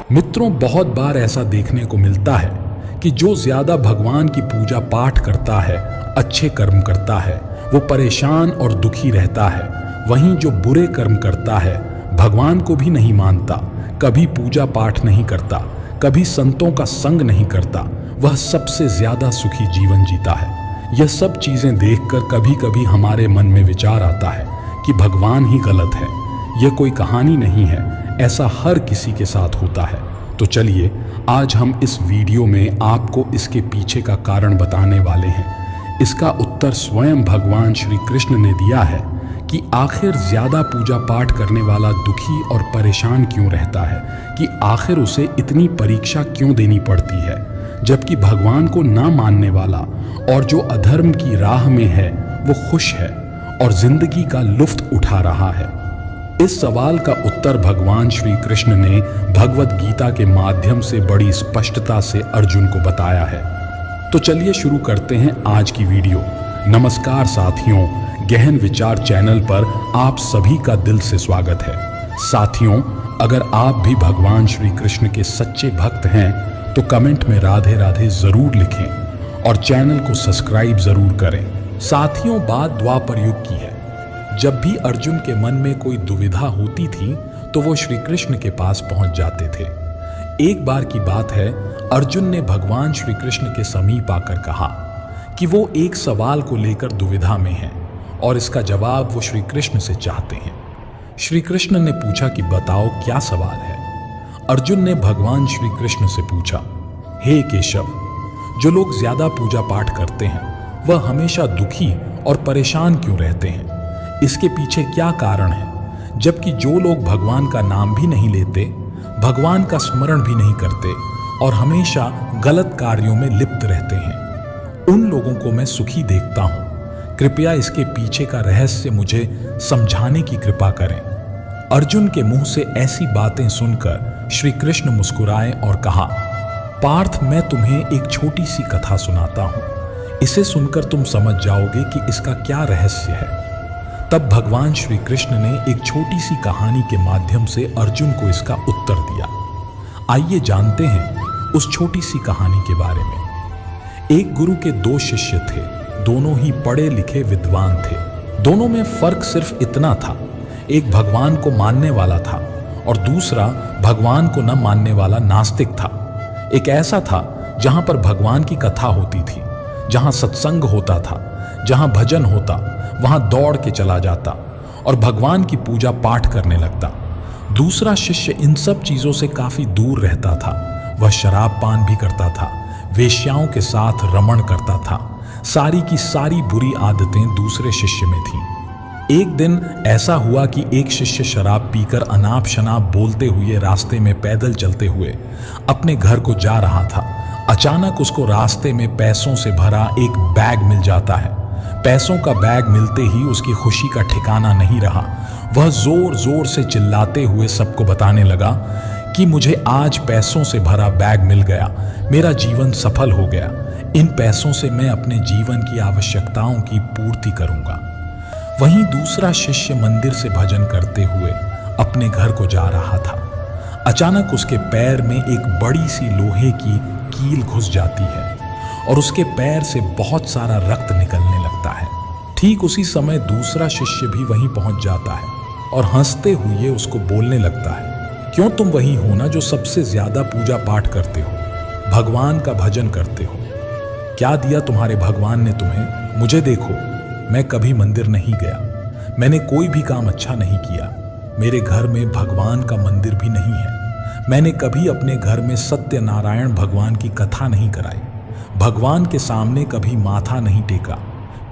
मित्रों, बहुत बार ऐसा देखने को मिलता है कि जो ज्यादा भगवान की पूजा पाठ करता है, अच्छे कर्म करता है, वो परेशान और दुखी रहता है। वहीं जो बुरे कर्म करता है, भगवान को भी नहीं मानता, कभी पूजा पाठ नहीं करता, कभी संतों का संग नहीं करता, वह सबसे ज्यादा सुखी जीवन जीता है। यह सब चीजें देखकर कभी कभी हमारे मन में विचार आता है कि भगवान ही गलत है। यह कोई कहानी नहीं है, ऐसा हर किसी के साथ होता है। तो चलिए आज हम इस वीडियो में आपको इसके पीछे का कारण बताने वाले हैं। इसका उत्तर स्वयं भगवान श्री कृष्ण ने दिया है कि आखिर ज्यादा पूजा पाठ करने वाला दुखी और परेशान क्यों रहता है, कि आखिर उसे इतनी परीक्षा क्यों देनी पड़ती है, जबकि भगवान को ना मानने वाला और जो अधर्म की राह में है वो खुश है और जिंदगी का लुत्फ उठा रहा है। इस सवाल का उत्तर भगवान श्री कृष्ण ने भगवत गीता के माध्यम से बड़ी स्पष्टता से अर्जुन को बताया है। तो चलिए शुरू करते हैं आज की वीडियो। नमस्कार साथियों, गहन विचार चैनल पर आप सभी का दिल से स्वागत है। साथियों, अगर आप भी भगवान श्री कृष्ण के सच्चे भक्त हैं तो कमेंट में राधे राधे जरूर लिखें और चैनल को सब्सक्राइब जरूर करें। साथियों, बात द्वापर युग की है। जब भी अर्जुन के मन में कोई दुविधा होती थी तो वो श्री कृष्ण के पास पहुंच जाते थे। एक बार की बात है, अर्जुन ने भगवान श्री कृष्ण के समीप आकर कहा कि वो एक सवाल को लेकर दुविधा में है और इसका जवाब वो श्री कृष्ण से चाहते हैं। श्री कृष्ण ने पूछा कि बताओ क्या सवाल है। अर्जुन ने भगवान श्री कृष्ण से पूछा, हे केशव, जो लोग ज्यादा पूजा पाठ करते हैं वह हमेशा दुखी और परेशान क्यों रहते हैं? इसके पीछे क्या कारण है, जबकि जो लोग भगवान का नाम भी नहीं लेते, भगवान का स्मरण भी नहीं करते और हमेशा गलत कार्यों में लिप्त रहते हैं, उन लोगों को मैं सुखी देखता हूं। कृपया इसके पीछे का रहस्य मुझे समझाने की कृपा करें। अर्जुन के मुंह से ऐसी बातें सुनकर श्री कृष्ण मुस्कुराए और कहा, पार्थ, मैं तुम्हें एक छोटी सी कथा सुनाता हूं। इसे सुनकर तुम समझ जाओगे कि इसका क्या रहस्य है। तब भगवान श्री कृष्ण ने एक छोटी सी कहानी के माध्यम से अर्जुन को इसका उत्तर दिया। आइए जानते हैं उस छोटी सी कहानी के बारे में। एक गुरु के दो शिष्य थे, दोनों ही पढ़े लिखे विद्वान थे। दोनों में फर्क सिर्फ इतना था, एक भगवान को मानने वाला था और दूसरा भगवान को न मानने वाला नास्तिक था। एक ऐसा था जहां पर भगवान की कथा होती थी, जहां सत्संग होता था, जहां भजन होता, वहां दौड़ के चला जाता और भगवान की पूजा पाठ करने लगता। दूसरा शिष्य इन सब चीजों से काफी दूर रहता था। वह शराब पान भी करता था, वेश्याओं के साथ रमण करता था। सारी की सारी बुरी आदतें दूसरे शिष्य में थीं। एक दिन ऐसा हुआ कि एक शिष्य शराब पीकर अनाप शनाप बोलते हुए रास्ते में पैदल चलते हुए अपने घर को जा रहा था। अचानक उसको रास्ते में पैसों से भरा एक बैग मिल जाता है। पैसों का बैग मिलते ही उसकी खुशी का ठिकाना नहीं रहा। वह जोर जोर से चिल्लाते हुए सबको बताने लगा कि मुझे आज पैसों से भरा बैग मिल गया, मेरा जीवन सफल हो गया। इन पैसों से मैं अपने जीवन की आवश्यकताओं की पूर्ति करूंगा। वहीं दूसरा शिष्य मंदिर से भजन करते हुए अपने घर को जा रहा था। अचानक उसके पैर में एक बड़ी सी लोहे की कील घुस जाती है और उसके पैर से बहुत सारा रक्त निकलने लगता है। ठीक उसी समय दूसरा शिष्य भी वहीं पहुंच जाता है और हंसते हुए उसको बोलने लगता है, क्यों तुम वही हो ना जो सबसे ज्यादा पूजा पाठ करते हो, भगवान का भजन करते हो? क्या दिया तुम्हारे भगवान ने तुम्हें? मुझे देखो, मैं कभी मंदिर नहीं गया, मैंने कोई भी काम अच्छा नहीं किया, मेरे घर में भगवान का मंदिर भी नहीं है, मैंने कभी अपने घर में सत्यनारायण भगवान की कथा नहीं कराई, भगवान के सामने कभी माथा नहीं टेका,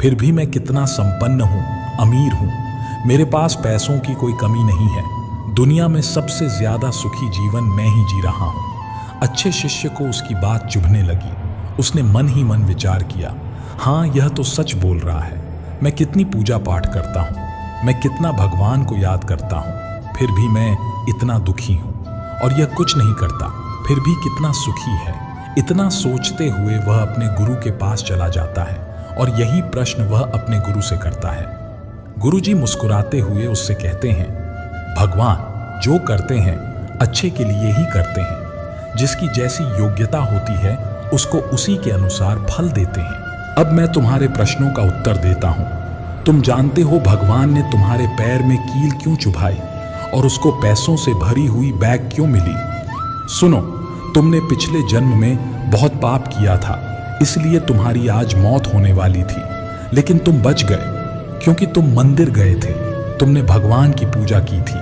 फिर भी मैं कितना संपन्न हूँ, अमीर हूँ, मेरे पास पैसों की कोई कमी नहीं है, दुनिया में सबसे ज्यादा सुखी जीवन मैं ही जी रहा हूँ। अच्छे शिष्य को उसकी बात चुभने लगी। उसने मन ही मन विचार किया, हाँ, यह तो सच बोल रहा है। मैं कितनी पूजा पाठ करता हूँ, मैं कितना भगवान को याद करता हूँ, फिर भी मैं इतना दुखी हूँ, और यह कुछ नहीं करता फिर भी कितना सुखी है। इतना सोचते हुए वह अपने गुरु के पास चला जाता है और यही प्रश्न वह अपने गुरु से करता है। गुरुजी मुस्कुराते हुए उससे कहते हैं, भगवान जो करते हैं अच्छे के लिए ही करते हैं, जिसकी जैसी योग्यता होती है उसको उसी के अनुसार फल देते हैं। अब मैं तुम्हारे प्रश्नों का उत्तर देता हूं। तुम जानते हो भगवान ने तुम्हारे पैर में कील क्यों चुभाई और उसको पैसों से भरी हुई बैग क्यों मिली? सुनो, तुमने पिछले जन्म में बहुत पाप किया था, इसलिए तुम्हारी आज मौत होने वाली थी, लेकिन तुम बच गए क्योंकि तुम मंदिर गए थे, तुमने भगवान की पूजा की थी।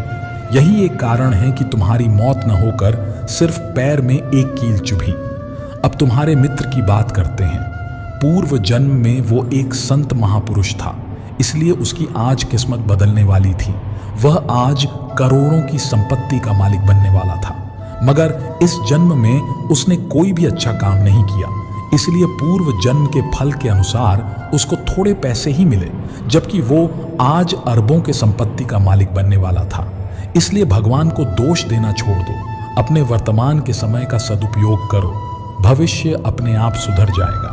यही एक कारण है कि तुम्हारी मौत न होकर सिर्फ पैर में एक कील चुभी। अब तुम्हारे मित्र की बात करते हैं। पूर्व जन्म में वो एक संत महापुरुष था, इसलिए उसकी आज किस्मत बदलने वाली थी। वह आज करोड़ों की संपत्ति का मालिक बनने वाला था, मगर इस जन्म में उसने कोई भी अच्छा काम नहीं किया, इसलिए पूर्व जन्म के फल के अनुसार उसको थोड़े पैसे ही मिले, जबकि वो आज अरबों के संपत्ति का मालिक बनने वाला था। इसलिए भगवान को दोष देना छोड़ दो, अपने वर्तमान के समय का सदुपयोग करो, भविष्य अपने आप सुधर जाएगा।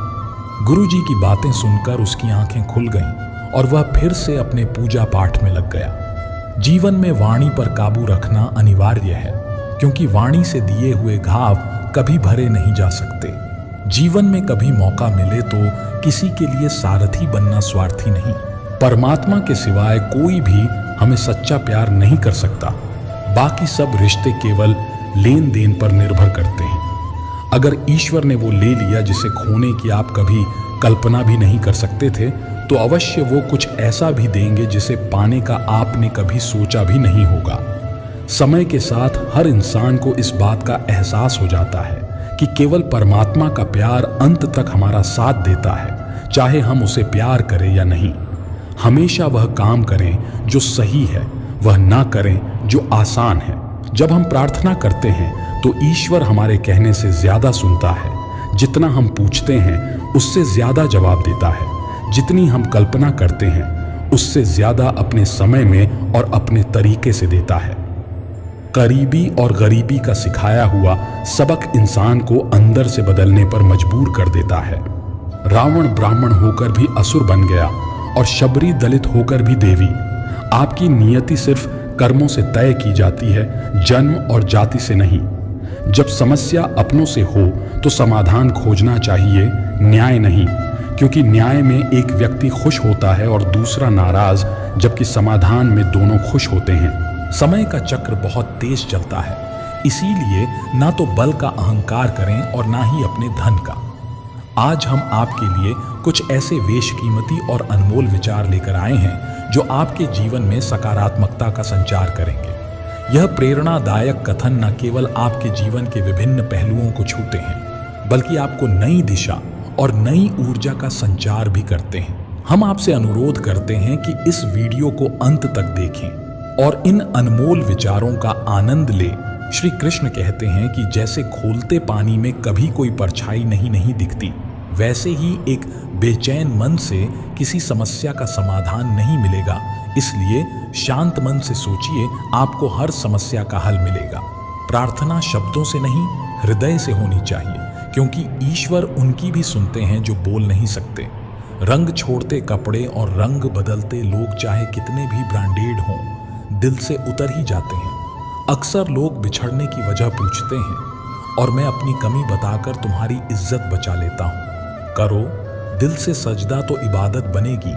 गुरुजी की बातें सुनकर उसकी आंखें खुल गईं और वह फिर से अपने पूजा पाठ में लग गया। जीवन में वाणी पर काबू रखना अनिवार्य है, क्योंकि वाणी से दिए हुए घाव कभी भरे नहीं जा सकते। जीवन में कभी मौका मिले तो किसी के लिए सारथी बनना स्वार्थी नहीं। परमात्मा के सिवाय कोई भी हमें सच्चा प्यार नहीं कर सकता। बाकी सब रिश्ते केवल लेन देन पर निर्भर करते हैं। अगर ईश्वर ने वो ले लिया जिसे खोने की आप कभी कल्पना भी नहीं कर सकते थे, तो अवश्य वो कुछ ऐसा भी देंगे जिसे पाने का आपने कभी सोचा भी नहीं होगा। समय के साथ हर इंसान को इस बात का एहसास हो जाता है कि केवल परमात्मा का प्यार अंत तक हमारा साथ देता है, चाहे हम उसे प्यार करें या नहीं। हमेशा वह काम करें जो सही है, वह ना करें जो आसान है। जब हम प्रार्थना करते हैं तो ईश्वर हमारे कहने से ज्यादा सुनता है। जितना हम पूछते हैं उससे ज्यादा जवाब देता है। जितनी हम कल्पना करते हैं उससे ज्यादा अपने समय में और अपने तरीके से देता है। करीबी और गरीबी का सिखाया हुआ सबक इंसान को अंदर से बदलने पर मजबूर कर देता है। रावण ब्राह्मण होकर भी असुर बन गया और शबरी दलित होकर भी देवी। आपकी नियति सिर्फ कर्मों से तय की जाती है, जन्म और जाति से नहीं। जब समस्या अपनों से हो तो समाधान खोजना चाहिए, न्याय नहीं, क्योंकि न्याय में एक व्यक्ति खुश होता है और दूसरा नाराज, जबकि समाधान में दोनों खुश होते हैं। समय का चक्र बहुत तेज चलता है, इसीलिए ना तो बल का अहंकार करें और ना ही अपने धन का। आज हम आपके लिए कुछ ऐसे बेशकीमती और अनमोल विचार लेकर आए हैं जो आपके जीवन में सकारात्मकता का संचार करेंगे। यह प्रेरणादायक कथन न केवल आपके जीवन के विभिन्न पहलुओं को छूते हैं, बल्कि आपको नई दिशा और नई ऊर्जा का संचार भी करते हैं। हम आपसे अनुरोध करते हैं कि इस वीडियो को अंत तक देखें और इन अनमोल विचारों का आनंद लें। श्री कृष्ण कहते हैं कि जैसे खोलते पानी में कभी कोई परछाई नहीं दिखती, वैसे ही एक बेचैन मन से किसी समस्या का समाधान नहीं मिलेगा। इसलिए शांत मन से सोचिए, आपको हर समस्या का हल मिलेगा। प्रार्थना शब्दों से नहीं, हृदय से होनी चाहिए, क्योंकि ईश्वर उनकी भी सुनते हैं जो बोल नहीं सकते। रंग छोड़ते कपड़े और रंग बदलते लोग चाहे कितने भी ब्रांडेड हों, दिल से उतर ही जाते हैं। अक्सर लोग बिछड़ने की वजह पूछते हैं और मैं अपनी कमी बताकर तुम्हारी इज्जत बचा लेता हूँ। करो, दिल से सजदा तो इबादत बनेगी।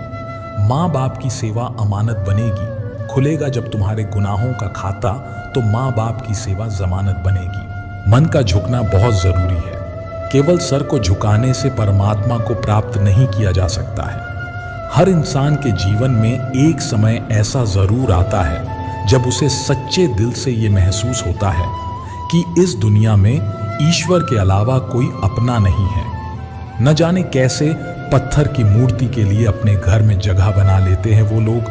माँ बाप की सेवा अमानत बनेगी। खुलेगा जब तुम्हारे गुनाहों का खाता तो माँ बाप की सेवा जमानत बनेगी। मन का झुकना बहुत जरूरी है। केवल सर को झुकाने से परमात्मा को प्राप्त नहीं किया जा सकता है। हर इंसान के जीवन में एक समय ऐसा जरूर आता है जब उसे सच्चे दिल से ये महसूस होता है कि इस दुनिया में ईश्वर के अलावा कोई अपना नहीं है। न जाने कैसे पत्थर की मूर्ति के लिए अपने घर में जगह बना लेते हैं वो लोग,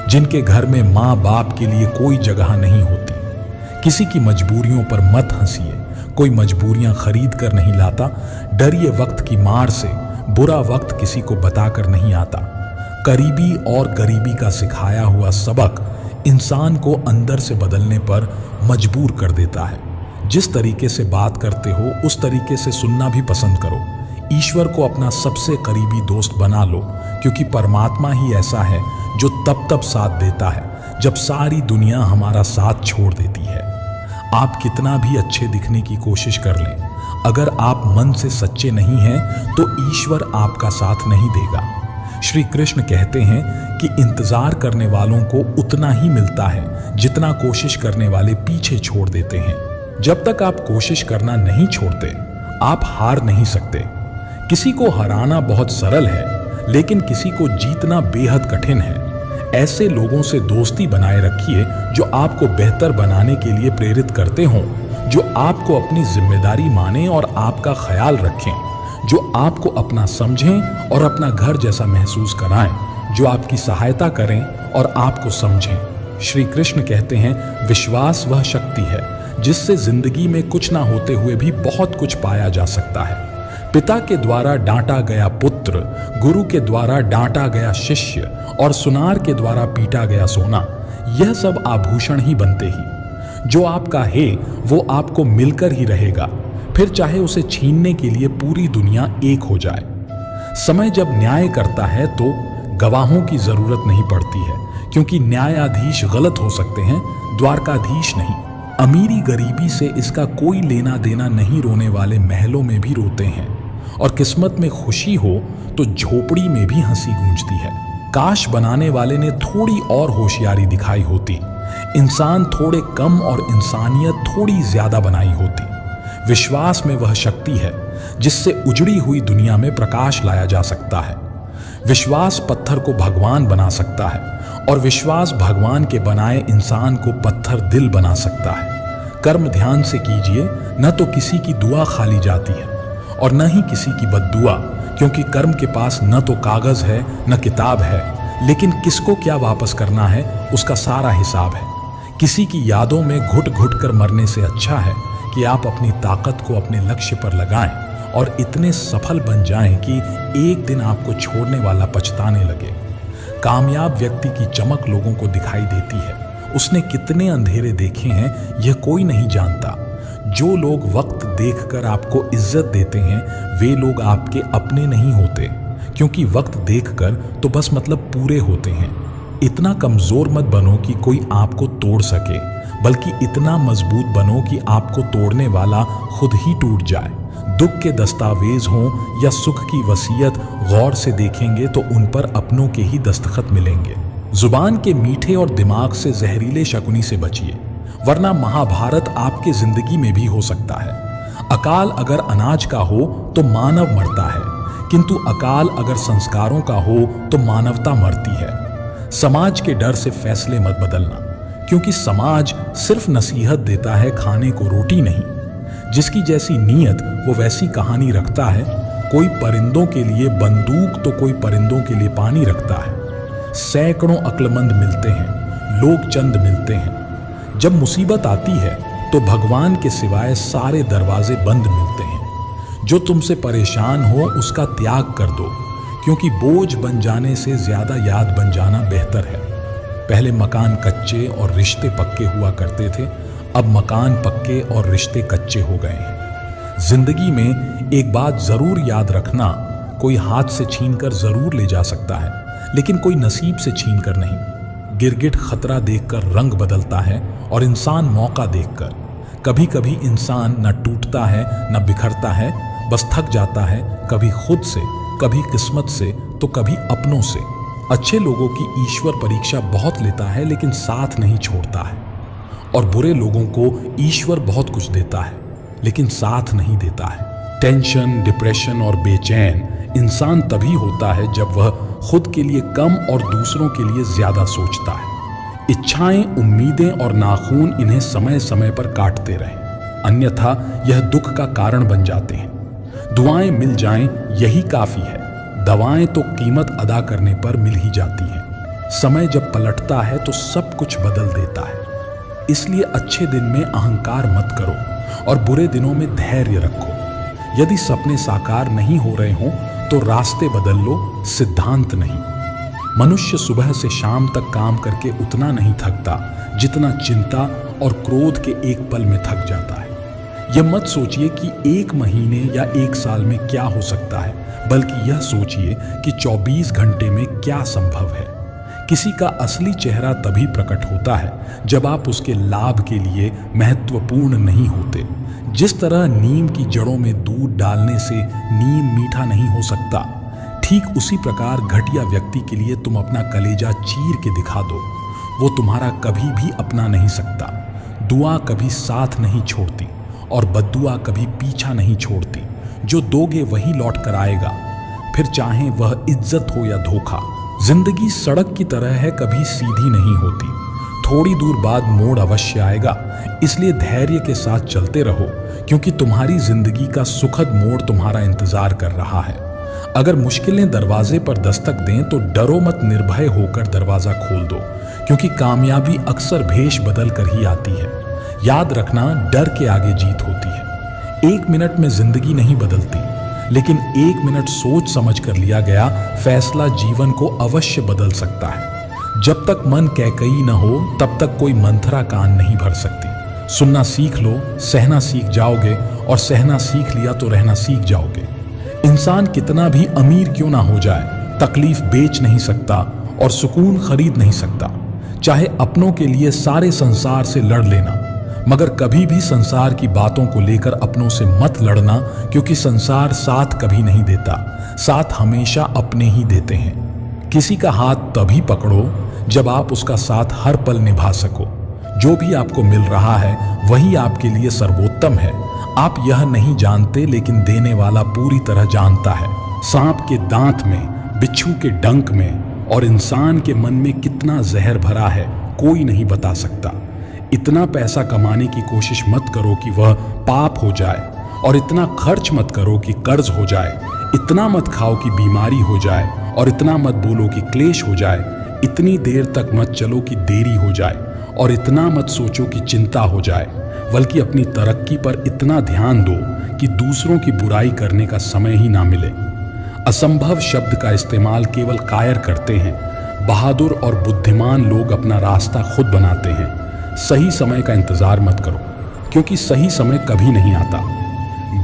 जिनके घर में माँ बाप के लिए कोई जगह नहीं होती। किसी की मजबूरियों पर मत हंसिए, कोई मजबूरियां खरीद कर नहीं लाता। डरिए वक्त की मार से, बुरा वक्त किसी को बताकर नहीं आता। करीबी और गरीबी का सिखाया हुआ सबक इंसान को अंदर से बदलने पर मजबूर कर देता है। जिस तरीके से बात करते हो उस तरीके से सुनना भी पसंद करो। ईश्वर को अपना सबसे करीबी दोस्त बना लो, क्योंकि परमात्मा ही ऐसा है जो तब साथ देता है जब सारी दुनिया हमारा साथ छोड़ देती है। आप कितना भी अच्छे दिखने की कोशिश कर लें, अगर आप मन से सच्चे नहीं हैं तो ईश्वर आपका साथ नहीं देगा। श्री कृष्ण कहते हैं कि इंतजार करने वालों को उतना ही मिलता है जितना कोशिश करने वाले पीछे छोड़ देते हैं। जब तक आप कोशिश करना नहीं छोड़ते, आप हार नहीं सकते। किसी को हराना बहुत सरल है, लेकिन किसी को जीतना बेहद कठिन है। ऐसे लोगों से दोस्ती बनाए रखिए जो आपको बेहतर बनाने के लिए प्रेरित करते हों, जो आपको अपनी जिम्मेदारी माने और आपका ख्याल रखें, जो आपको अपना समझें और अपना घर जैसा महसूस कराएं, जो आपकी सहायता करें और आपको समझें। श्री कृष्ण कहते हैं, विश्वास वह शक्ति है जिससे जिंदगी में कुछ ना होते हुए भी बहुत कुछ पाया जा सकता है। पिता के द्वारा डांटा गया पुत्र, गुरु के द्वारा डांटा गया शिष्य और सुनार के द्वारा पीटा गया सोना, यह सब आभूषण ही बनते ही। जो आपका है वो आपको मिलकर ही रहेगा, फिर चाहे उसे छीनने के लिए पूरी दुनिया एक हो जाए। समय जब न्याय करता है तो गवाहों की जरूरत नहीं पड़ती है, क्योंकि न्यायाधीश गलत हो सकते हैं, द्वारकाधीश नहीं। अमीरी गरीबी से इसका कोई लेना देना नहीं, रोने वाले महलों में भी रोते हैं, और किस्मत में खुशी हो तो झोपड़ी में भी हंसी गूंजती है। काश बनाने वाले ने थोड़ी और होशियारी दिखाई होती, इंसान थोड़े कम और इंसानियत थोड़ी ज्यादा बनाई होती। विश्वास में वह शक्ति है जिससे उजड़ी हुई दुनिया में प्रकाश लाया जा सकता है। विश्वास पत्थर को भगवान बना सकता है, और विश्वास भगवान के बनाए इंसान को पत्थर दिल बना सकता है। कर्म ध्यान से कीजिए, न तो किसी की दुआ खाली जाती है और न ही किसी की बद्दुआ, क्योंकि कर्म के पास न तो कागज है न किताब है, लेकिन किसको क्या वापस करना है उसका सारा हिसाब है। किसी की यादों में घुट घुट कर मरने से अच्छा है कि आप अपनी ताकत को अपने लक्ष्य पर लगाएं और इतने सफल बन जाएं कि एक दिन आपको छोड़ने वाला पछताने लगे। कामयाब व्यक्ति की चमक लोगों को दिखाई देती है। उसने कितने अंधेरे देखे हैं यह कोई नहीं जानता। जो लोग वक्त देखकर आपको इज्जत देते हैं वे लोग आपके अपने नहीं होते, क्योंकि वक्त देखकर तो बस मतलब पूरे होते हैं। इतना कमजोर मत बनो कि कोई आपको तोड़ सके, बल्कि इतना मजबूत बनो कि आपको तोड़ने वाला खुद ही टूट जाए। दुख के दस्तावेज हों या सुख की वसीयत, गौर से देखेंगे तो उन पर अपनों के ही दस्तखत मिलेंगे। जुबान के मीठे और दिमाग से जहरीले शकुनी से बचिए, वरना महाभारत आपके जिंदगी में भी हो सकता है। अकाल अगर अनाज का हो तो मानव मरता है, किंतु अकाल अगर संस्कारों का हो तो मानवता मरती है। समाज के डर से फैसले मत बदलना, क्योंकि समाज सिर्फ नसीहत देता है, खाने को रोटी नहीं। जिसकी जैसी नीयत वो वैसी कहानी रखता है। कोई परिंदों के लिए बंदूक तो कोई परिंदों के लिए पानी रखता है। सैकड़ों अक्लमंद मिलते हैं, लोग चंद मिलते हैं। जब मुसीबत आती है तो भगवान के सिवाय सारे दरवाजे बंद मिलते हैं। जो तुमसे परेशान हो उसका त्याग कर दो, क्योंकि बोझ बन जाने से ज्यादा याद बन जाना बेहतर है। पहले मकान कच्चे और रिश्ते पक्के हुआ करते थे, अब मकान पक्के और रिश्ते कच्चे हो गए हैं। जिंदगी में एक बात जरूर याद रखना, कोई हाथ से छीनकर जरूर ले जा सकता है, लेकिन कोई नसीब से छीनकर नहीं। गिरगिट खतरा देखकर रंग बदलता है और इंसान मौका देखकर। कभी कभी इंसान न टूटता है न बिखरता है, बस थक जाता है, कभी खुद से, कभी किस्मत से तो कभी अपनों से। अच्छे लोगों की ईश्वर परीक्षा बहुत लेता है लेकिन साथ नहीं छोड़ता है, और बुरे लोगों को ईश्वर बहुत कुछ देता है लेकिन साथ नहीं देता है। टेंशन, डिप्रेशन और बेचैन इंसान तभी होता है जब वह खुद के लिए कम और दूसरों के लिए ज्यादा सोचता है। इच्छाएं, उम्मीदें और नाखून इन्हें समय समय पर काटते रहें, अन्यथा यह दुख का कारण बन जाते हैं। दुआएं मिल जाएं यही काफी है, दवाएं तो कीमत अदा करने पर मिल ही जाती हैं। समय जब पलटता है तो सब कुछ बदल देता है। इसलिए अच्छे दिन में अहंकार मत करो और बुरे दिनों में धैर्य रखो। यदि सपने साकार नहीं हो रहे हों तो रास्ते बदल लो, सिद्धांत नहीं। मनुष्य सुबह से शाम तक काम करके उतना नहीं थकता जितना चिंता और क्रोध के एक पल में थक जाता है। यह मत सोचिए कि 1 महीने या 1 साल में क्या हो सकता है, बल्कि यह सोचिए कि 24 घंटे में क्या संभव है। किसी का असली चेहरा तभी प्रकट होता है जब आप उसके लाभ के लिए महत्वपूर्ण नहीं होते। जिस तरह नीम की जड़ों में दूध डालने से नीम मीठा नहीं हो सकता, ठीक उसी प्रकार घटिया व्यक्ति के लिए तुम अपना कलेजा चीर के दिखा दो, वो तुम्हारा कभी भी अपना नहीं सकता। दुआ कभी साथ नहीं छोड़ती और बद्दुआ कभी पीछा नहीं छोड़ती। जो दोगे वही लौट कर आएगा, फिर चाहे वह इज्जत हो या धोखा। जिंदगी सड़क की तरह है, कभी सीधी नहीं होती। थोड़ी दूर बाद मोड़ अवश्य आएगा, इसलिए धैर्य के साथ चलते रहो, क्योंकि तुम्हारी जिंदगी का सुखद मोड़ तुम्हारा इंतजार कर रहा है। अगर मुश्किलें दरवाजे पर दस्तक दें तो डरो मत, निर्भय होकर दरवाजा खोल दो, क्योंकि कामयाबी अक्सर भेष बदल कर ही आती है। याद रखना, डर के आगे जीत होती है। 1 मिनट में जिंदगी नहीं बदलती, लेकिन 1 मिनट सोच समझ कर लिया गया फैसला जीवन को अवश्य बदल सकता है। जब तक मन कैकई न हो तब तक कोई मंथरा कान नहीं भर सकती। सुनना सीख लो, सहना सीख जाओगे, और सहना सीख लिया तो रहना सीख जाओगे। इंसान कितना भी अमीर क्यों ना हो जाए, तकलीफ बेच नहीं सकता और सुकून खरीद नहीं सकता। चाहे अपनों के लिए सारे संसार से लड़ लेना, मगर कभी भी संसार की बातों को लेकर अपनों से मत लड़ना, क्योंकि संसार साथ कभी नहीं देता, साथ हमेशा अपने ही देते हैं। किसी का हाथ तभी पकड़ो जब आप उसका साथ हर पल निभा सको। जो भी आपको मिल रहा है वही आपके लिए सर्वोत्तम है। आप यह नहीं जानते, लेकिन देने वाला पूरी तरह जानता है। सांप के दांत में, बिच्छू के डंक में और इंसान के मन में कितना जहर भरा है कोई नहीं बता सकता। इतना पैसा कमाने की कोशिश मत करो कि वह पाप हो जाए, और इतना खर्च मत करो कि कर्ज हो जाए। इतना मत खाओ कि बीमारी हो जाए, और इतना मत बोलो कि क्लेश हो जाए। इतनी देर तक मत चलो कि देरी हो जाए, और इतना मत सोचो कि चिंता हो जाए। बल्कि अपनी तरक्की पर इतना ध्यान दो कि दूसरों की बुराई करने का समय ही ना मिले। असंभव शब्द का इस्तेमाल केवल कायर करते हैं। बहादुर और बुद्धिमान लोग अपना रास्ता खुद बनाते हैं। सही समय का इंतजार मत करो, क्योंकि सही समय कभी नहीं आता।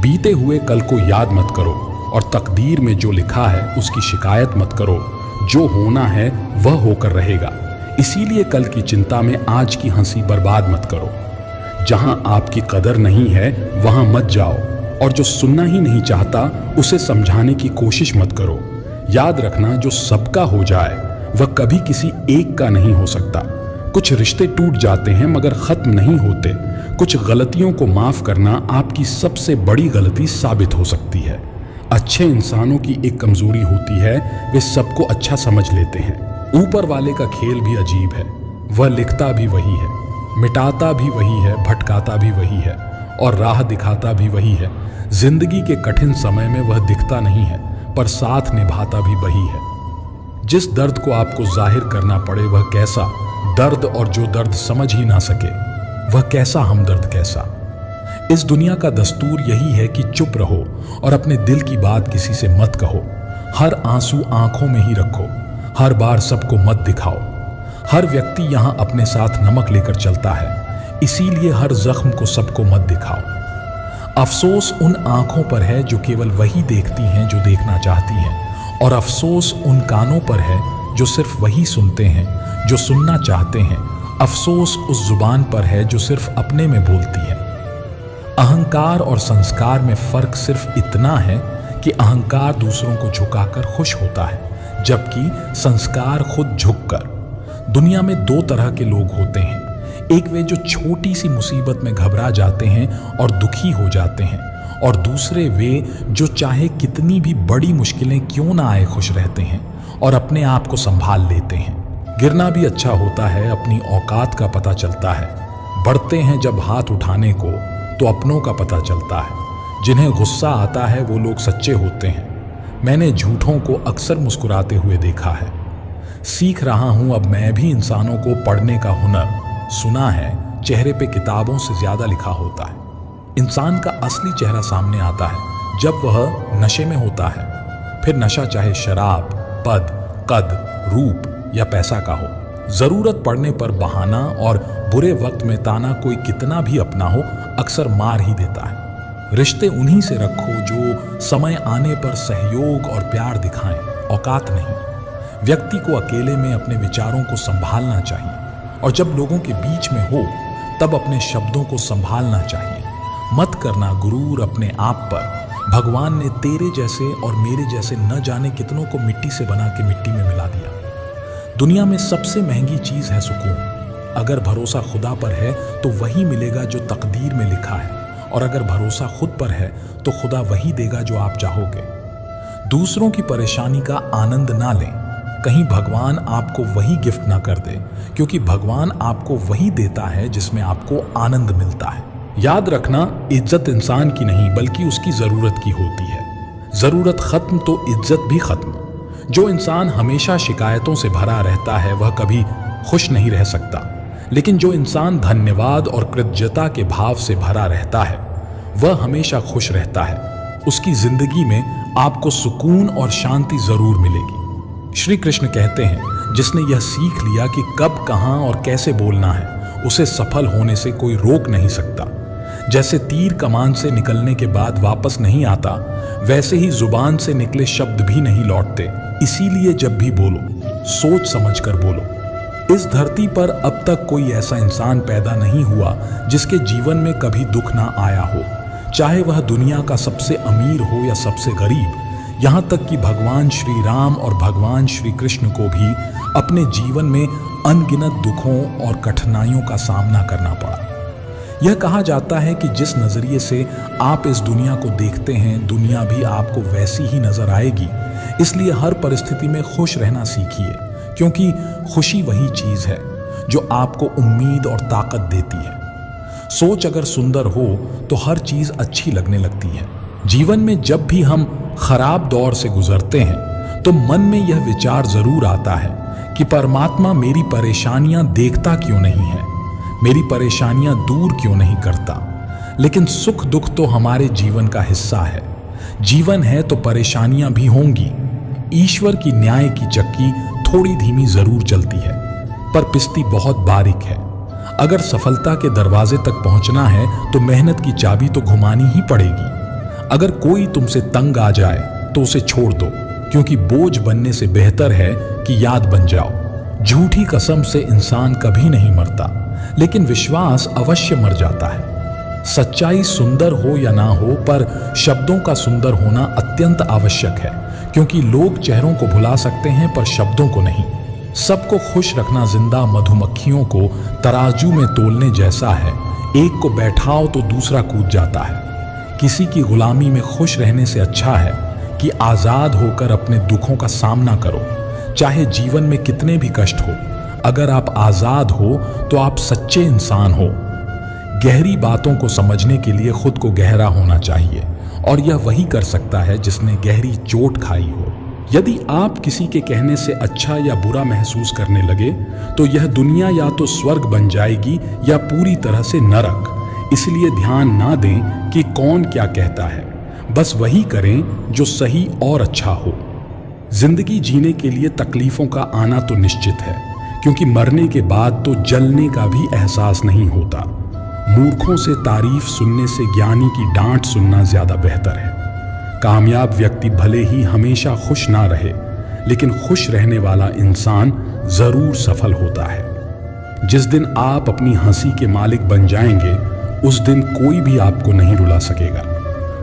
बीते हुए कल को याद मत करो, और तकदीर में जो लिखा है उसकी शिकायत मत करो। जो होना है वह होकर रहेगा, इसीलिए कल की चिंता में आज की हंसी बर्बाद मत करो। जहां आपकी कदर नहीं है वहां मत जाओ, और जो सुनना ही नहीं चाहता उसे समझाने की कोशिश मत करो। याद रखना, जो सबका हो जाए वह कभी किसी एक का नहीं हो सकता। कुछ रिश्ते टूट जाते हैं मगर खत्म नहीं होते। कुछ गलतियों को माफ करना आपकी सबसे बड़ी गलती साबित हो सकती है। अच्छे इंसानों की एक कमजोरी होती है, वे सबको अच्छा समझ लेते हैं। ऊपर वाले का खेल भी अजीब है, वह लिखता भी वही है, मिटाता भी वही है, भटकाता भी वही है, और राह दिखाता भी वही है। जिंदगी के कठिन समय में वह दिखता नहीं है, पर साथ निभाता भी वही है। जिस दर्द को आपको जाहिर करना पड़े वह कैसा दर्द, और जो दर्द समझ ही ना सके वह कैसा हमदर्द कैसा। इस दुनिया का दस्तूर यही है कि चुप रहो और अपने दिल की बात किसी से मत कहो। हर आंसू आंखों में ही रखो, हर बार सबको मत दिखाओ। हर व्यक्ति यहाँ अपने साथ नमक लेकर चलता है, इसीलिए हर जख्म को सबको मत दिखाओ। अफसोस उन आंखों पर है जो केवल वही देखती हैं जो देखना चाहती हैं, और अफसोस उन कानों पर है जो सिर्फ वही सुनते हैं जो सुनना चाहते हैं। अफसोस उस जुबान पर है जो सिर्फ अपने में बोलती है। अहंकार और संस्कार में फर्क सिर्फ इतना है कि अहंकार दूसरों को झुकाकर खुश होता है, जबकि संस्कार खुद झुककर। दुनिया में 2 तरह के लोग होते हैं। एक वे जो छोटी सी मुसीबत में घबरा जाते हैं और दुखी हो जाते हैं, और दूसरे वे जो चाहे कितनी भी बड़ी मुश्किलें क्यों ना आए खुश रहते हैं और अपने आप को संभाल लेते हैं। गिरना भी अच्छा होता है, अपनी औकात का पता चलता है। बढ़ते हैं जब हाथ उठाने को तो अपनों का पता चलता है। जिन्हें गुस्सा आता है वो लोग सच्चे होते हैं। मैंने झूठों को अक्सर मुस्कुराते हुए देखा है। सीख रहा हूं अब मैं भी इंसानों को पढ़ने का हुनर। सुना है चेहरे पे किताबों से ज्यादा लिखा होता है। इंसान का असली चेहरा सामने आता है जब वह नशे में होता है। फिर नशा चाहे शराब, पद, कद, रूप या पैसा का हो। जरूरत पड़ने पर बहाना और बुरे वक्त में ताना कोई कितना भी अपना हो अक्सर मार ही देता है। रिश्ते उन्हीं से रखो जो समय आने पर सहयोग और प्यार दिखाएं, औकात नहीं। व्यक्ति को अकेले में अपने विचारों को संभालना चाहिए और जब लोगों के बीच में हो तब अपने शब्दों को संभालना चाहिए। मत करना गुरूर अपने आप पर। भगवान ने तेरे जैसे और मेरे जैसे न जाने कितनों को मिट्टी से बना के मिट्टी में मिला दिया। दुनिया में सबसे महंगी चीज है सुकून। अगर भरोसा खुदा पर है तो वही मिलेगा जो तकदीर में लिखा है, और अगर भरोसा खुद पर है तो खुदा वही देगा जो आप चाहोगे। दूसरों की परेशानी का आनंद ना लें, कहीं भगवान आपको वही गिफ्ट ना कर दे, क्योंकि भगवान आपको वही देता है जिसमें आपको आनंद मिलता है। याद रखना, इज्जत इंसान की नहीं बल्कि उसकी जरूरत की होती है। जरूरत खत्म तो इज्जत भी खत्म। जो इंसान हमेशा शिकायतों से भरा रहता है वह कभी खुश नहीं रह सकता, लेकिन जो इंसान धन्यवाद और कृतज्ञता के भाव से भरा रहता है वह हमेशा खुश रहता है। उसकी जिंदगी में आपको सुकून और शांति जरूर मिलेगी। श्री कृष्ण कहते हैं, जिसने यह सीख लिया कि कब, कहां और कैसे बोलना है, उसे सफल होने से कोई रोक नहीं सकता। जैसे तीर कमान से निकलने के बाद वापस नहीं आता, वैसे ही जुबान से निकले शब्द भी नहीं लौटते। इसीलिए जब भी बोलो सोच समझकर बोलो। इस धरती पर अब तक कोई ऐसा इंसान पैदा नहीं हुआ जिसके जीवन में कभी दुख ना आया हो, चाहे वह दुनिया का सबसे अमीर हो या सबसे गरीब। यहाँ तक कि भगवान श्री राम और भगवान श्री कृष्ण को भी अपने जीवन में अनगिनत दुखों और कठिनाइयों का सामना करना पड़ा। यह कहा जाता है कि जिस नजरिए से आप इस दुनिया को देखते हैं, दुनिया भी आपको वैसी ही नजर आएगी। इसलिए हर परिस्थिति में खुश रहना सीखिए, क्योंकि खुशी वही चीज है जो आपको उम्मीद और ताकत देती है। सोच अगर सुंदर हो तो हर चीज अच्छी लगने लगती है। जीवन में जब भी हम खराब दौर से गुजरते हैं तो मन में यह विचार जरूर आता है कि परमात्मा मेरी परेशानियां देखता क्यों नहीं है, मेरी परेशानियां दूर क्यों नहीं करता। लेकिन सुख दुख तो हमारे जीवन का हिस्सा है। जीवन है तो परेशानियां भी होंगी। ईश्वर की न्याय की चक्की थोड़ी धीमी जरूर चलती है, पर पिसती बहुत बारीक है। अगर सफलता के दरवाजे तक पहुंचना है तो मेहनत की चाबी तो घुमानी ही पड़ेगी। अगर कोई तुमसे तंग आ जाए तो उसे छोड़ दो, क्योंकि बोझ बनने से बेहतर है कि याद बन जाओ। झूठी कसम से इंसान कभी नहीं मरता, लेकिन विश्वास अवश्य मर जाता है। सच्चाई सुंदर हो या ना हो, पर शब्दों का सुंदर होना अत्यंत आवश्यक है, क्योंकि लोग चेहरों को भुला सकते हैं पर शब्दों को नहीं। सबको खुश रखना जिंदा मधुमक्खियों को तराजू में तोलने जैसा है। एक को बैठाओ तो दूसरा कूद जाता है। किसी की गुलामी में खुश रहने से अच्छा है कि आजाद होकर अपने दुखों का सामना करो, चाहे जीवन में कितने भी कष्ट हो। अगर आप आजाद हो तो आप सच्चे इंसान हो। गहरी बातों को समझने के लिए खुद को गहरा होना चाहिए, और यह वही कर सकता है जिसने गहरी चोट खाई हो। यदि आप किसी के कहने से अच्छा या बुरा महसूस करने लगे तो यह दुनिया या तो स्वर्ग बन जाएगी या पूरी तरह से नरक। इसलिए ध्यान ना दें कि कौन क्या कहता है, बस वही करें जो सही और अच्छा हो। जिंदगी जीने के लिए तकलीफों का आना तो निश्चित है, क्योंकि मरने के बाद तो जलने का भी एहसास नहीं होता। मूर्खों से तारीफ सुनने से ज्ञानी की डांट सुनना ज्यादा बेहतर है। कामयाब व्यक्ति भले ही हमेशा खुश ना रहे, लेकिन खुश रहने वाला इंसान जरूर सफल होता है। जिस दिन आप अपनी हंसी के मालिक बन जाएंगे, उस दिन कोई भी आपको नहीं रुला सकेगा।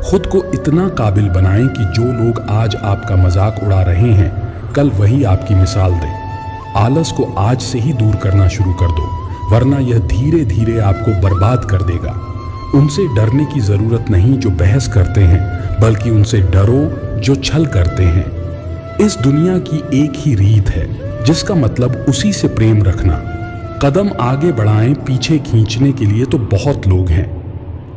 खुद को इतना काबिल बनाएं कि जो लोग आज आपका मजाक उड़ा रहे हैं, कल वही आपकी मिसाल दें। आलस को आज से ही दूर करना शुरू कर दो, वरना यह धीरे धीरे आपको बर्बाद कर देगा। उनसे डरने की जरूरत नहीं जो बहस करते हैं, बल्कि उनसे डरो जो छल करते हैं। इस दुनिया की एक ही रीत है, जिसका मतलब उसी से प्रेम रखना। कदम आगे बढ़ाएं, पीछे खींचने के लिए तो बहुत लोग हैं।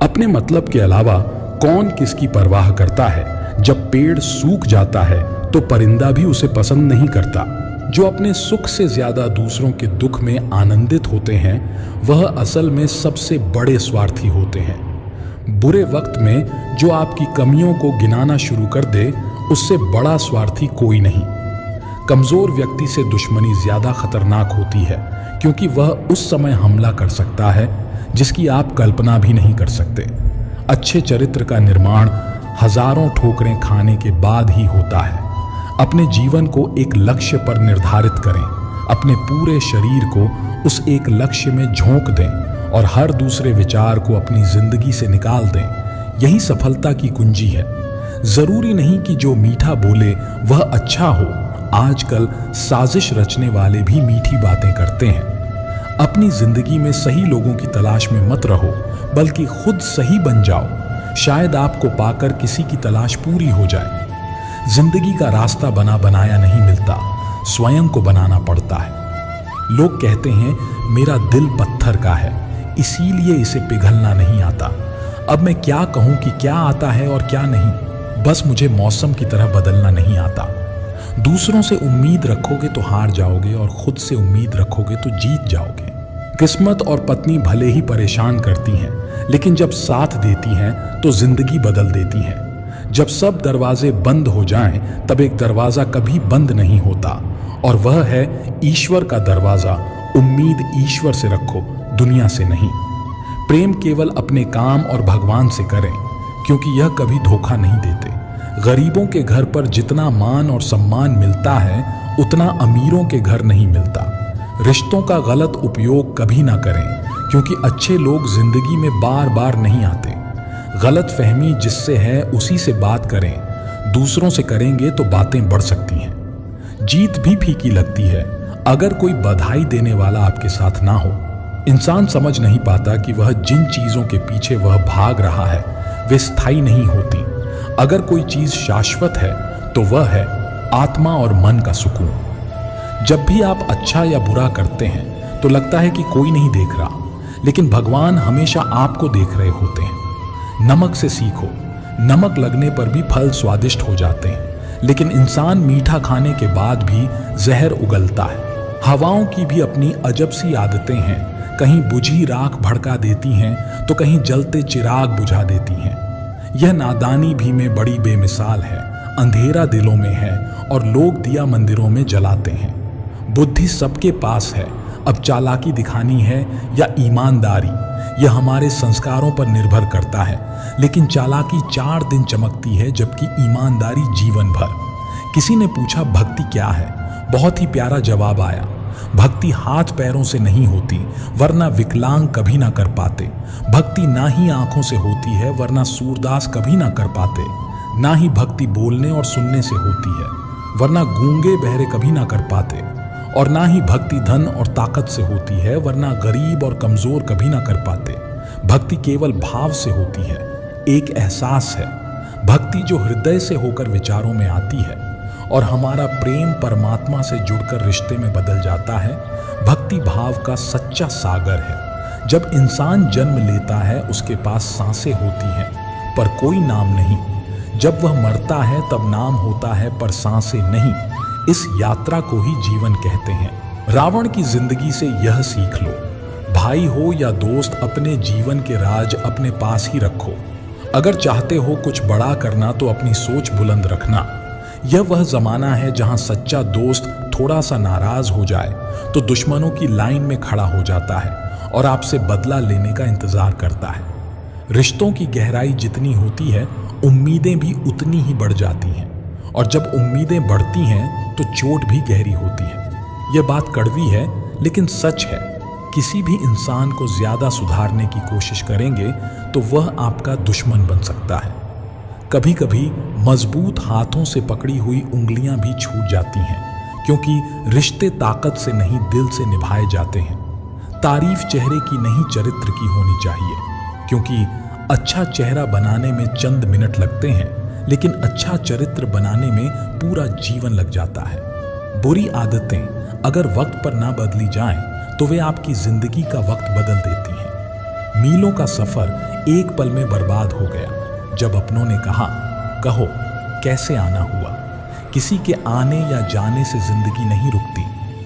अपने मतलब के अलावा कौन किसकी परवाह करता है। जब पेड़ सूख जाता है तो परिंदा भी उसे पसंद नहीं करता। जो अपने सुख से ज्यादा दूसरों के दुख में आनंदित होते हैं, वह असल में सबसे बड़े स्वार्थी होते हैं। बुरे वक्त में जो आपकी कमियों को गिनाना शुरू कर दे, उससे बड़ा स्वार्थी कोई नहीं। कमजोर व्यक्ति से दुश्मनी ज्यादा खतरनाक होती है, क्योंकि वह उस समय हमला कर सकता है जिसकी आप कल्पना भी नहीं कर सकते। अच्छे चरित्र का निर्माण हजारों ठोकरें खाने के बाद ही होता है। अपने जीवन को एक लक्ष्य पर निर्धारित करें, अपने पूरे शरीर को उस एक लक्ष्य में झोंक दें और हर दूसरे विचार को अपनी जिंदगी से निकाल दें। यही सफलता की कुंजी है। जरूरी नहीं कि जो मीठा बोले वह अच्छा हो। आजकल साजिश रचने वाले भी मीठी बातें करते हैं। अपनी जिंदगी में सही लोगों की तलाश में मत रहो, बल्कि खुद सही बन जाओ। शायद आपको पाकर किसी की तलाश पूरी हो जाए। जिंदगी का रास्ता बना बनाया नहीं मिलता, स्वयं को बनाना पड़ता है। लोग कहते हैं मेरा दिल पत्थर का है, इसीलिए इसे पिघलना नहीं आता। अब मैं क्या कहूं कि क्या आता है और क्या नहीं, बस मुझे मौसम की तरह बदलना नहीं आता। दूसरों से उम्मीद रखोगे तो हार जाओगे और खुद से उम्मीद रखोगे तो जीत जाओगे। किस्मत और पत्नी भले ही परेशान करती हैं, लेकिन जब साथ देती हैं तो जिंदगी बदल देती हैं। जब सब दरवाजे बंद हो जाएं, तब एक दरवाजा कभी बंद नहीं होता, और वह है ईश्वर का दरवाजा। उम्मीद ईश्वर से रखो, दुनिया से नहीं। प्रेम केवल अपने काम और भगवान से करें, क्योंकि यह कभी धोखा नहीं देते। गरीबों के घर पर जितना मान और सम्मान मिलता है, उतना अमीरों के घर नहीं मिलता। रिश्तों का गलत उपयोग कभी ना करें, क्योंकि अच्छे लोग जिंदगी में बार बार नहीं आते। गलत फहमी जिससे है उसी से बात करें। दूसरों से करेंगे तो बातें बढ़ सकती हैं। जीत भी फीकी लगती है अगर कोई बधाई देने वाला आपके साथ ना हो। इंसान समझ नहीं पाता कि वह जिन चीजों के पीछे वह भाग रहा है वे स्थायी नहीं होती। अगर कोई चीज शाश्वत है तो वह है आत्मा और मन का सुकून। जब भी आप अच्छा या बुरा करते हैं तो लगता है कि कोई नहीं देख रहा, लेकिन भगवान हमेशा आपको देख रहे होते हैं। नमक से सीखो, नमक लगने पर भी फल स्वादिष्ट हो जाते हैं, लेकिन इंसान मीठा खाने के बाद भी जहर उगलता है। हवाओं की भी अपनी अजब सी आदतें हैं, कहीं बुझी राख भड़का देती हैं तो कहीं जलते चिराग बुझा देती हैं। यह नादानी भी में बड़ी बेमिसाल है। अंधेरा दिलों में है और लोग दिया मंदिरों में जलाते हैं। बुद्धि सबके पास है, अब चालाकी दिखानी है या ईमानदारी, यह हमारे संस्कारों पर निर्भर करता है। लेकिन चालाकी 4 दिन चमकती है, जबकि ईमानदारी जीवन भर। किसी ने पूछा भक्ति क्या है? बहुत ही प्यारा जवाब आया, भक्ति हाथ पैरों से नहीं होती, वरना विकलांग कभी ना कर पाते। भक्ति ना ही आंखों से होती है, वरना सूरदास कभी ना कर पाते। ना ही भक्ति बोलने और सुनने से होती है, वरना गूंगे बहरे कभी ना कर पाते। और ना ही भक्ति धन और ताकत से होती है, वरना गरीब और कमजोर कभी ना कर पाते। भक्ति केवल भाव से होती है, एक एहसास है। भक्ति जो हृदय से होकर विचारों में आती है और हमारा प्रेम परमात्मा से जुड़कर रिश्ते में बदल जाता है। भक्ति भाव का सच्चा सागर है। जब इंसान जन्म लेता है उसके पास सांसें होती हैं पर कोई नाम नहीं। जब वह मरता है तब नाम होता है पर सांसें नहीं। इस यात्रा को ही जीवन कहते हैं। रावण की जिंदगी से यह सीख लो, भाई हो या दोस्त, अपने जीवन के राज अपने पास ही रखो। अगर चाहते हो कुछ बड़ा करना तो अपनी सोच बुलंद रखना। यह वह जमाना है जहां सच्चा दोस्त थोड़ा सा नाराज हो जाए तो दुश्मनों की लाइन में खड़ा हो जाता है और आपसे बदला लेने का इंतजार करता है। रिश्तों की गहराई जितनी होती है, उम्मीदें भी उतनी ही बढ़ जाती हैं, और जब उम्मीदें बढ़ती हैं तो चोट भी गहरी होती है। यह बात कड़वी है लेकिन सच है। किसी भी इंसान को ज्यादा सुधारने की कोशिश करेंगे तो वह आपका दुश्मन बन सकता है। कभी कभी मजबूत हाथों से पकड़ी हुई उंगलियां भी छूट जाती हैं, क्योंकि रिश्ते ताकत से नहीं दिल से निभाए जाते हैं। तारीफ चेहरे की नहीं चरित्र की होनी चाहिए, क्योंकि अच्छा चेहरा बनाने में चंद मिनट लगते हैं, लेकिन अच्छा चरित्र बनाने में पूरा जीवन लग जाता है। बुरी आदतें अगर वक्त पर ना बदली जाएं, तो वे आपकी जिंदगी का वक्त बदल देती हैं। मीलों का सफर एक पल में बर्बाद हो गया जब अपनों ने कहा, कहो कैसे आना हुआ। किसी के आने या जाने से जिंदगी नहीं रुकती,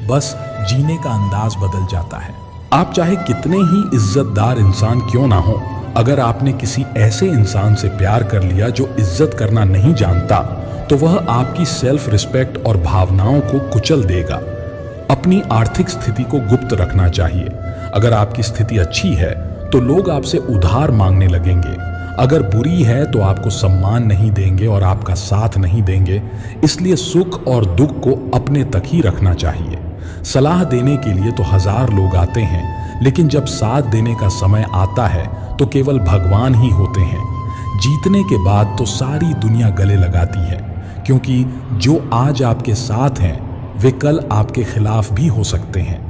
बस जीने का अंदाज बदल जाता है। आप चाहे कितने ही इज्जतदार इंसान क्यों ना हो, अगर आपने किसी ऐसे इंसान से प्यार कर लिया जो इज्जत करना नहीं जानता, तो वह आपकी सेल्फ रिस्पेक्ट और भावनाओं को कुचल देगा। अपनी आर्थिक स्थिति को गुप्त रखना चाहिए। अगर आपकी स्थिति अच्छी है तो लोग आपसे उधार मांगने लगेंगे। अगर बुरी है तो आपको सम्मान नहीं देंगे और आपका साथ नहीं देंगे, इसलिए सुख और दुख को अपने तक ही रखना चाहिए। सलाह देने के लिए तो 1000 लोग आते हैं, लेकिन जब साथ देने का समय आता है तो केवल भगवान ही होते हैं। जीतने के बाद तो सारी दुनिया गले लगाती है, क्योंकि जो आज आपके साथ हैं वे कल आपके खिलाफ भी हो सकते हैं।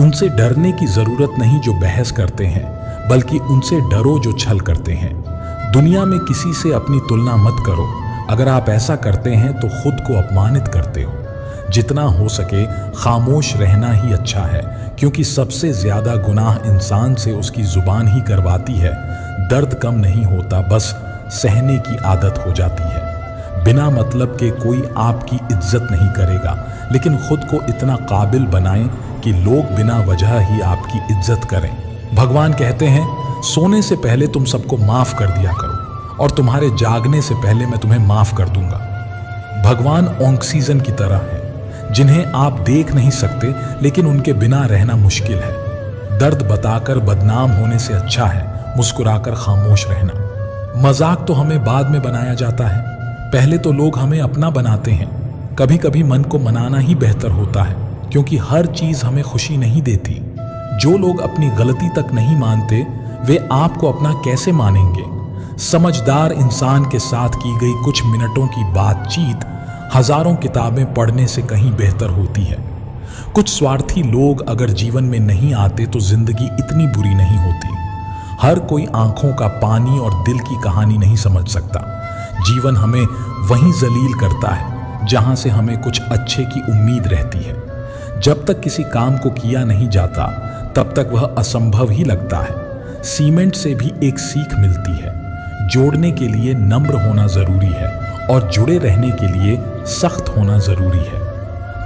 उनसे डरने की जरूरत नहीं जो बहस करते हैं, बल्कि उनसे डरो जो छल करते हैं। दुनिया में किसी से अपनी तुलना मत करो। अगर आप ऐसा करते हैं तो खुद को अपमानित करते हो। जितना हो सके खामोश रहना ही अच्छा है, क्योंकि सबसे ज्यादा गुनाह इंसान से उसकी जुबान ही करवाती है। दर्द कम नहीं होता, बस सहने की आदत हो जाती है। बिना मतलब के कोई आपकी इज्जत नहीं करेगा, लेकिन खुद को इतना काबिल बनाएं कि लोग बिना वजह ही आपकी इज्जत करें। भगवान कहते हैं, सोने से पहले तुम सबको माफ कर दिया करो और तुम्हारे जागने से पहले मैं तुम्हें माफ कर दूंगा। भगवान ऑक्सीजन की तरह है, जिन्हें आप देख नहीं सकते, लेकिन उनके बिना रहना मुश्किल है। दर्द बताकर बदनाम होने से अच्छा है मुस्कुराकर खामोश रहना। मजाक तो हमें बाद में बनाया जाता है, पहले तो लोग हमें अपना बनाते हैं। कभी कभी मन को मनाना ही बेहतर होता है, क्योंकि हर चीज हमें खुशी नहीं देती। जो लोग अपनी गलती तक नहीं मानते, वे आपको अपना कैसे मानेंगे? समझदार इंसान के साथ की गई कुछ मिनटों की बातचीत हजारों किताबें पढ़ने से कहीं बेहतर होती है। कुछ स्वार्थी लोग अगर जीवन में नहीं आते तो जिंदगी इतनी बुरी नहीं होती। हर कोई आंखों का पानी और दिल की कहानी नहीं समझ सकता। जीवन हमें वहीं जलील करता है जहां से हमें कुछ अच्छे की उम्मीद रहती है। जब तक किसी काम को किया नहीं जाता, तब तक वह असंभव ही लगता है। सीमेंट से भी एक सीख मिलती है, जोड़ने के लिए नम्र होना जरूरी है और जुड़े रहने के लिए सख्त होना जरूरी है।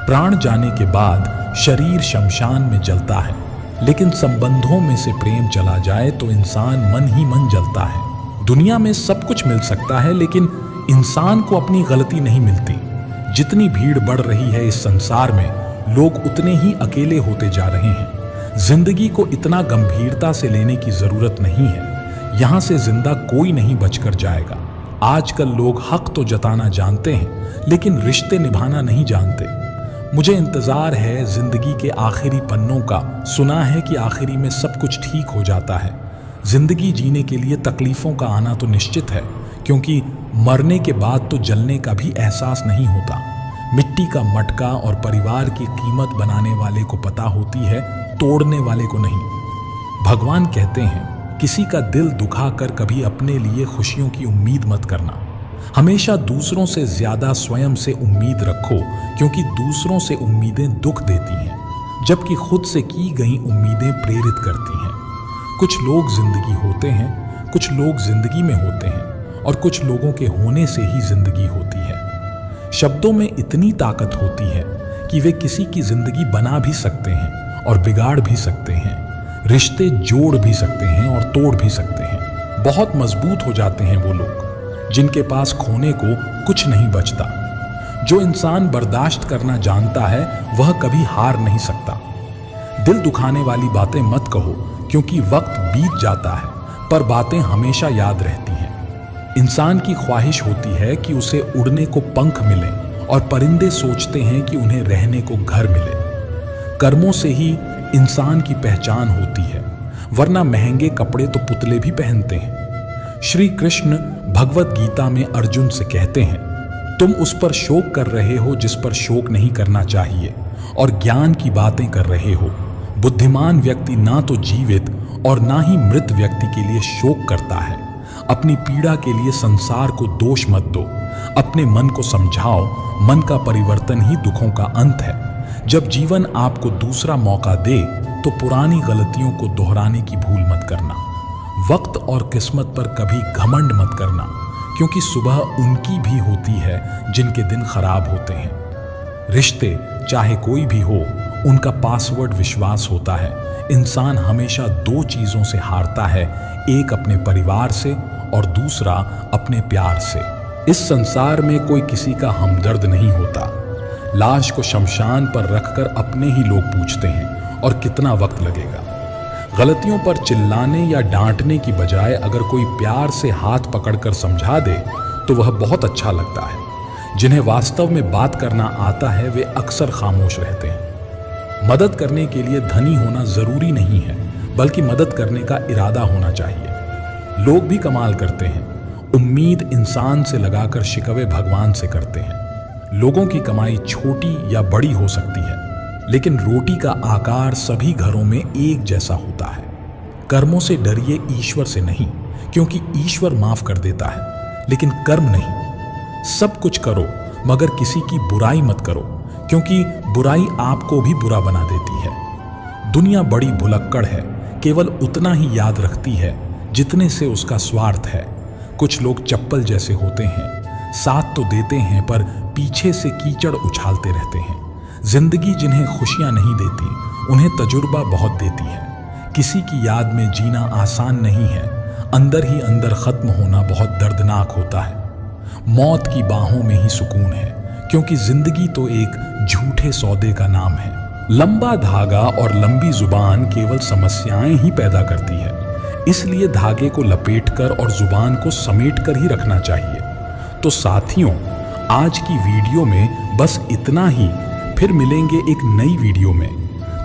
प्राण जाने के बाद शरीर शमशान में जलता है, लेकिन संबंधों में से प्रेम चला जाए तो इंसान मन ही मन जलता है। दुनिया में सब कुछ मिल सकता है, लेकिन इंसान को अपनी गलती नहीं मिलती। जितनी भीड़ बढ़ रही है इस संसार में, लोग उतने ही अकेले होते जा रहे हैं। जिंदगी को इतना गंभीरता से लेने की जरूरत नहीं है। यहां से जिंदा कोई नहीं बचकर जाएगा। आजकल लोग हक तो जताना जानते हैं, लेकिन रिश्ते निभाना नहीं जानते। मुझे इंतजार है जिंदगी के आखिरी पन्नों का। सुना है कि आखिरी में सब कुछ ठीक हो जाता है। जिंदगी जीने के लिए तकलीफों का आना तो निश्चित है, क्योंकि मरने के बाद तो जलने का भी एहसास नहीं होता। मिट्टी का मटका और परिवार की कीमत बनाने वाले को पता होती है, तोड़ने वाले को नहीं। भगवान कहते हैं, किसी का दिल दुखाकर कभी अपने लिए खुशियों की उम्मीद मत करना। हमेशा दूसरों से ज्यादा स्वयं से उम्मीद रखो, क्योंकि दूसरों से उम्मीदें दुख देती हैं, जबकि खुद से की गई उम्मीदें प्रेरित करती हैं। कुछ लोग जिंदगी होते हैं, कुछ लोग जिंदगी में होते हैं, और कुछ लोगों के होने से ही जिंदगी होती है। शब्दों में इतनी ताकत होती है कि वे किसी की जिंदगी बना भी सकते हैं और बिगाड़ भी सकते हैं। रिश्ते जोड़ भी सकते हैं और तोड़ भी सकते हैं। बहुत मजबूत हो जाते हैं वो लोग जिनके पास खोने को कुछ नहीं बचता। जो इंसान बर्दाश्त करना जानता है, वह कभी हार नहीं सकता। दिल दुखाने वाली बातें मत कहो, क्योंकि वक्त बीत जाता है, पर बातें हमेशा याद रहती हैं। इंसान की ख्वाहिश होती है कि उसे उड़ने को पंख मिले, और परिंदे सोचते हैं कि उन्हें रहने को घर मिले। कर्मों से ही इंसान की पहचान होती है, वरना महंगे कपड़े तो पुतले भी पहनते हैं। श्री कृष्ण भगवत गीता में अर्जुन से कहते हैं, तुम उस पर शोक कर रहे हो जिस पर शोक नहीं करना चाहिए, और ज्ञान की बातें कर रहे हो। बुद्धिमान व्यक्ति ना तो जीवित और ना ही मृत व्यक्ति के लिए शोक करता है। अपनी पीड़ा के लिए संसार को दोष मत दो। अपने मन को समझाओ, मन का परिवर्तन ही दुखों का अंत है। जब जीवन आपको दूसरा मौका दे, तो पुरानी गलतियों को दोहराने की भूल मत करना। वक्त और किस्मत पर कभी घमंड मत करना, क्योंकि सुबह उनकी भी होती है जिनके दिन खराब होते हैं। रिश्ते चाहे कोई भी हो, उनका पासवर्ड विश्वास होता है। इंसान हमेशा दो चीजों से हारता है, एक अपने परिवार से और दूसरा अपने प्यार से। इस संसार में कोई किसी का हमदर्द नहीं होता। लाश को शमशान पर रखकर अपने ही लोग पूछते हैं, और कितना वक्त लगेगा। गलतियों पर चिल्लाने या डांटने की बजाय अगर कोई प्यार से हाथ पकड़कर समझा दे तो वह बहुत अच्छा लगता है। जिन्हें वास्तव में बात करना आता है वे अक्सर खामोश रहते हैं। मदद करने के लिए धनी होना जरूरी नहीं है, बल्कि मदद करने का इरादा होना चाहिए। लोग भी कमाल करते हैं। उम्मीद इंसान से लगाकर शिकवे भगवान से करते हैं। लोगों की कमाई छोटी या बड़ी हो सकती है, लेकिन रोटी का आकार सभी घरों में एक जैसा होता है। कर्मों से डरिए, ईश्वर से नहीं, क्योंकि ईश्वर माफ कर देता है, लेकिन कर्म नहीं। सब कुछ करो मगर किसी की बुराई मत करो, क्योंकि बुराई आपको भी बुरा बना देती है। दुनिया बड़ी भुलक्कड़ है, केवल उतना ही याद रखती है जितने से उसका स्वार्थ है। कुछ लोग चप्पल जैसे होते हैं, साथ तो देते हैं पर पीछे से कीचड़ उछालते रहते हैं। जिंदगी जिन्हें खुशियां नहीं देती, उन्हें तजुर्बा बहुत देती है। किसी की याद में जीना आसान नहीं है, अंदर ही अंदर खत्म होना बहुत दर्दनाक होता है। मौत की बाहों में ही सुकून है, क्योंकि जिंदगी तो एक झूठे सौदे का नाम है। लंबा धागा और लंबी जुबान केवल समस्याएं ही पैदा करती है, इसलिए धागे को लपेटकर और जुबान को समेटकर ही रखना चाहिए। तो साथियों, आज की वीडियो में बस इतना ही। फिर मिलेंगे एक नई वीडियो में।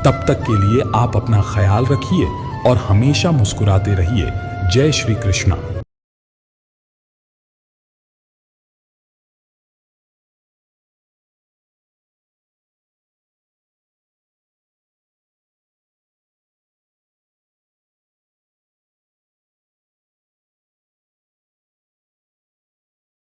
तब तक के लिए आप अपना ख्याल रखिए और हमेशा मुस्कुराते रहिए। जय श्री कृष्णा।